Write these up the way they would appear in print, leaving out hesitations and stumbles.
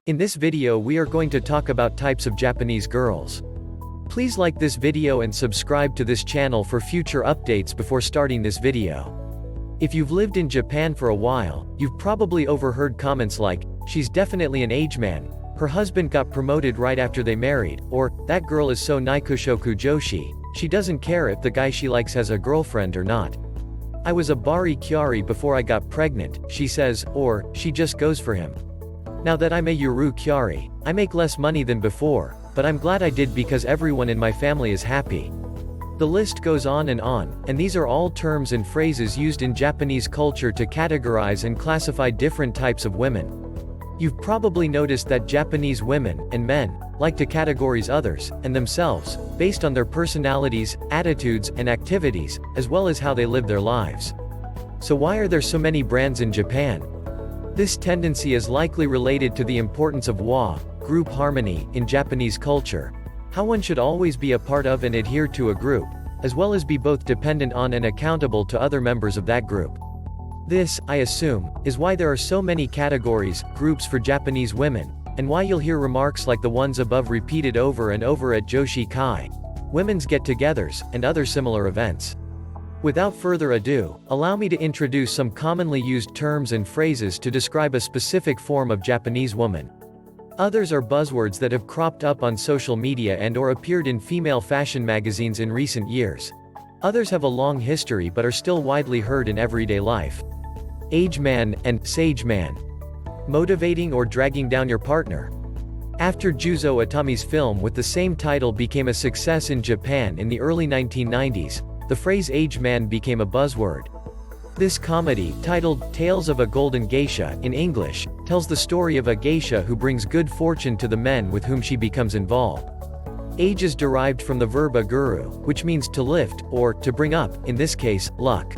In this video we are going to talk about types of Japanese girls. Please like this video and subscribe to this channel for future updates before starting this video. If you've lived in Japan for a while, you've probably overheard comments like, "She's definitely an age man," "Her husband got promoted right after they married," or, "That girl is so Naikushoku Jyoshi, she doesn't care if the guy she likes has a girlfriend or not. I was a Bari Kyari before I got pregnant," she says, or, "She just goes for him. Now that I'm a Yuru Kyari, I make less money than before, but I'm glad I did because everyone in my family is happy." The list goes on, and these are all terms and phrases used in Japanese culture to categorize and classify different types of women. You've probably noticed that Japanese women, and men, like to categorize others, and themselves, based on their personalities, attitudes, and activities, as well as how they live their lives. So why are there so many brands in Japan? This tendency is likely related to the importance of group harmony, in Japanese culture. How one should always be a part of and adhere to a group, as well as be both dependent on and accountable to other members of that group. This, I assume, is why there are so many categories, groups for Japanese women, and why you'll hear remarks like the ones above repeated over and over at Joshi Kai, women's get-togethers, and other similar events. Without further ado, allow me to introduce some commonly used terms and phrases to describe a specific form of Japanese woman. Others are buzzwords that have cropped up on social media and/or appeared in female fashion magazines in recent years. Others have a long history but are still widely heard in everyday life. Age man and sage man. Motivating or dragging down your partner. After Juzo Atami's film with the same title became a success in Japan in the early 1990s, the phrase age man became a buzzword. This comedy, titled Tales of a Golden Geisha in English, tells the story of a geisha who brings good fortune to the men with whom she becomes involved. Age is derived from the verb aguru, which means to lift, or to bring up, in this case, luck.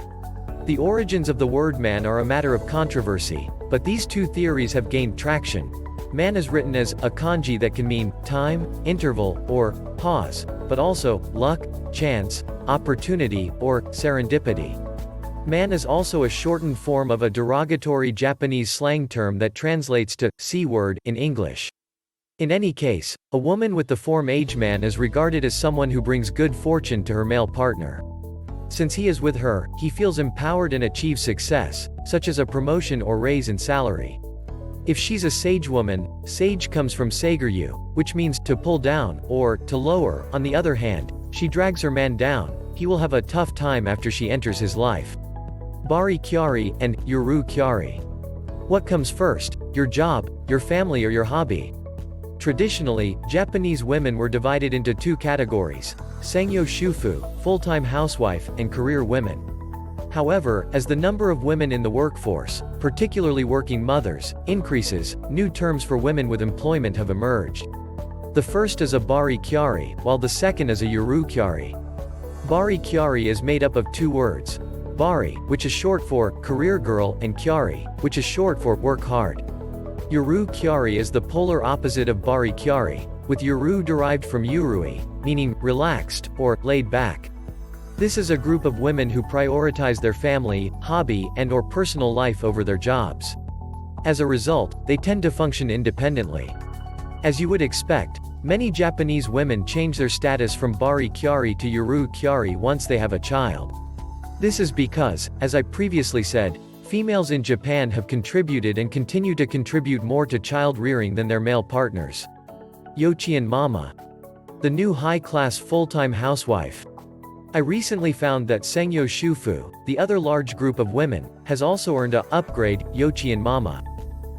The origins of the word man are a matter of controversy, but these two theories have gained traction. Man is written as a kanji that can mean time, interval, or pause, but also luck, chance, opportunity, or serendipity. Man is also a shortened form of a derogatory Japanese slang term that translates to C-word in English. In any case, a woman with the form age man is regarded as someone who brings good fortune to her male partner. Since he is with her, he feels empowered and achieves success, such as a promotion or raise in salary. If she's a sage woman, sage comes from seiguryu, which means to pull down, or to lower. On the other hand, she drags her man down, he will have a tough time after she enters his life. Bari Kyari and Yuru Kyari. What comes first, your job, your family, or your hobby? Traditionally, Japanese women were divided into two categories: Sengyo Shufu, full-time housewife, and career women. However, as the number of women in the workforce, particularly working mothers, increases, new terms for women with employment have emerged. The first is a Bari Kyari, while the second is a Yuru Kyari. Bari Kyari is made up of two words: Bari, which is short for career girl, and Kyari, which is short for work hard. Yuru Kyari is the polar opposite of Bari Kyari, with Yuru derived from Yurui, meaning relaxed, or laid back. This is a group of women who prioritize their family, hobby, and/or personal life over their jobs. As a result, they tend to function independently. As you would expect, many Japanese women change their status from Bari Kyari to Yuru Kyari once they have a child. This is because, as I previously said, females in Japan have contributed and continue to contribute more to child rearing than their male partners. Yochi Mama. The new high-class full-time housewife. I recently found that Sengyo Shufu, the other large group of women, has also earned a upgrade, Yochi Mama.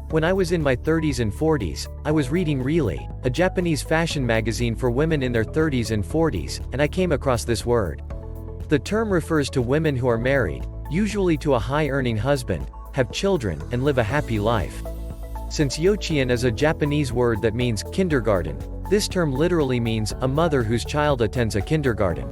When I was in my 30s and 40s, I was reading Really, a Japanese fashion magazine for women in their 30s and 40s, and I came across this word. The term refers to women who are married, usually to a high-earning husband, have children, and live a happy life. Since Yochien is a Japanese word that means kindergarten, this term literally means a mother whose child attends a kindergarten.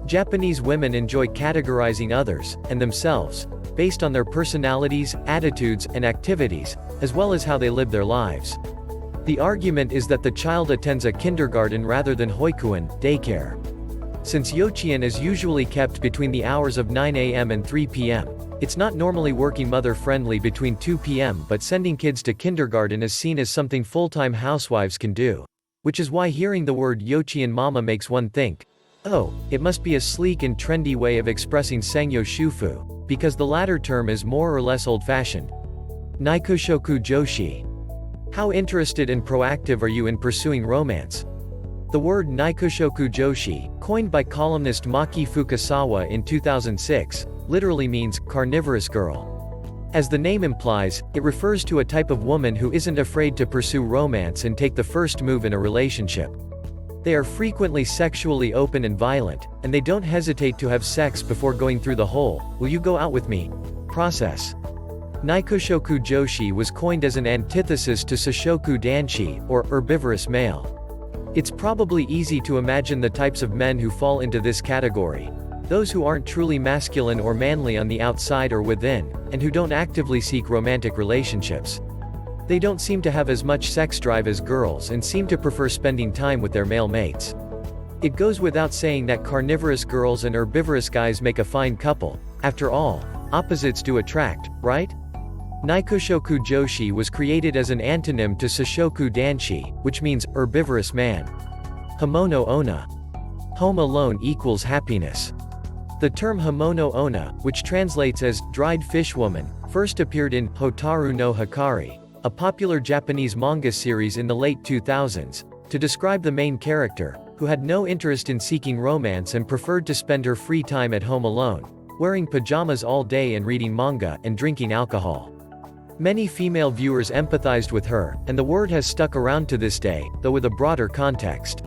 Japanese women enjoy categorizing others, and themselves, based on their personalities, attitudes, and activities, as well as how they live their lives. The argument is that the child attends a kindergarten rather than hoikuin, daycare. Since Yochien is usually kept between the hours of 9 a.m. and 3 p.m., it's not normally working mother-friendly between 2 p.m. but sending kids to kindergarten is seen as something full-time housewives can do. Which is why hearing the word Yochi Mama makes one think, oh, it must be a sleek and trendy way of expressing Sangyo Shufu, because the latter term is more or less old-fashioned. Naikushoku Jyoshi. How interested and proactive are you in pursuing romance? The word Naikushoku Jyoshi, coined by columnist Maki Fukasawa in 2006, literally means carnivorous girl. As the name implies, it refers to a type of woman who isn't afraid to pursue romance and take the first move in a relationship. They are frequently sexually open and violent, and they don't hesitate to have sex before going through the whole "will you go out with me" process. Naikushoku Jyoshi was coined as an antithesis to Sashoku Danshi, or herbivorous male. It's probably easy to imagine the types of men who fall into this category. Those who aren't truly masculine or manly on the outside or within, and who don't actively seek romantic relationships. They don't seem to have as much sex drive as girls and seem to prefer spending time with their male mates. It goes without saying that carnivorous girls and herbivorous guys make a fine couple. After all, opposites do attract, right? Naikushoku Jyoshi was created as an antonym to Sashoku Danshi, which means herbivorous man. Himono Ona. Home alone equals happiness. The term Himono Ona, which translates as dried fish woman, first appeared in Hotaru no Hikari, a popular Japanese manga series in the late 2000s, to describe the main character, who had no interest in seeking romance and preferred to spend her free time at home alone, wearing pajamas all day and reading manga and drinking alcohol. Many female viewers empathized with her, and the word has stuck around to this day, though with a broader context.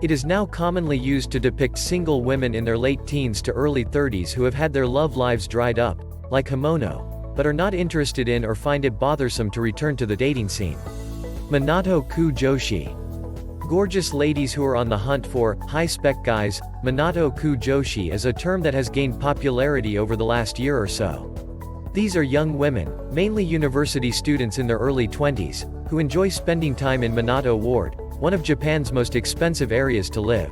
It is now commonly used to depict single women in their late teens to early 30s who have had their love lives dried up, like Himono, but are not interested in or find it bothersome to return to the dating scene. Monoto Kujoshi. Gorgeous ladies who are on the hunt for high-spec guys. Monoto Kujoshi is a term that has gained popularity over the last year or so. These are young women, mainly university students in their early 20s, who enjoy spending time in Monoto Ward, one of Japan's most expensive areas to live.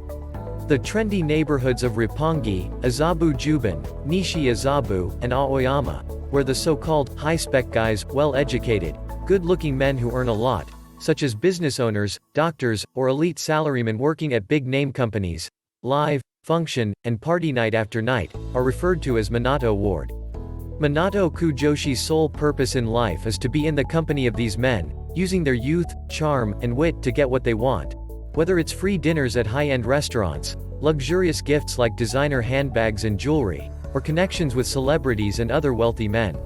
The trendy neighborhoods of Roppongi, Azabu Juban, Nishi Azabu, and Aoyama, where the so-called high-spec guys, well-educated, good-looking men who earn a lot, such as business owners, doctors, or elite salarymen working at big-name companies, live, function, and party night after night, are referred to as Monoto Ward. Monoto Kujoshi's sole purpose in life is to be in the company of these men, using their youth, charm, and wit to get what they want. Whether it's free dinners at high-end restaurants, luxurious gifts like designer handbags and jewelry, or connections with celebrities and other wealthy men.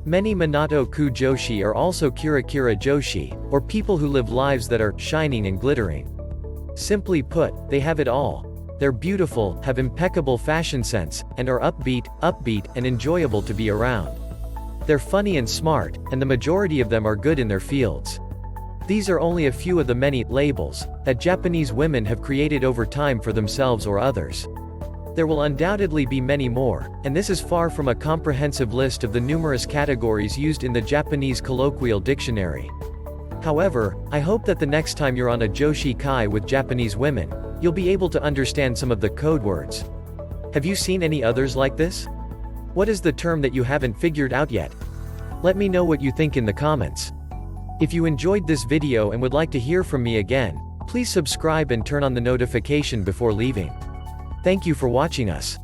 Many Monoto Kujoshi are also Kirakira Joshi, or people who live lives that are shining and glittering. Simply put, they have it all. They're beautiful, have impeccable fashion sense, and are upbeat, and enjoyable to be around. They're funny and smart, and the majority of them are good in their fields. These are only a few of the many labels that Japanese women have created over time for themselves or others. There will undoubtedly be many more, and this is far from a comprehensive list of the numerous categories used in the Japanese colloquial dictionary. However, I hope that the next time you're on a Joshi Kai with Japanese women, you'll be able to understand some of the code words. Have you seen any others like this? What is the term that you haven't figured out yet? Let me know what you think in the comments. If you enjoyed this video and would like to hear from me again, please subscribe and turn on the notification before leaving. Thank you for watching us.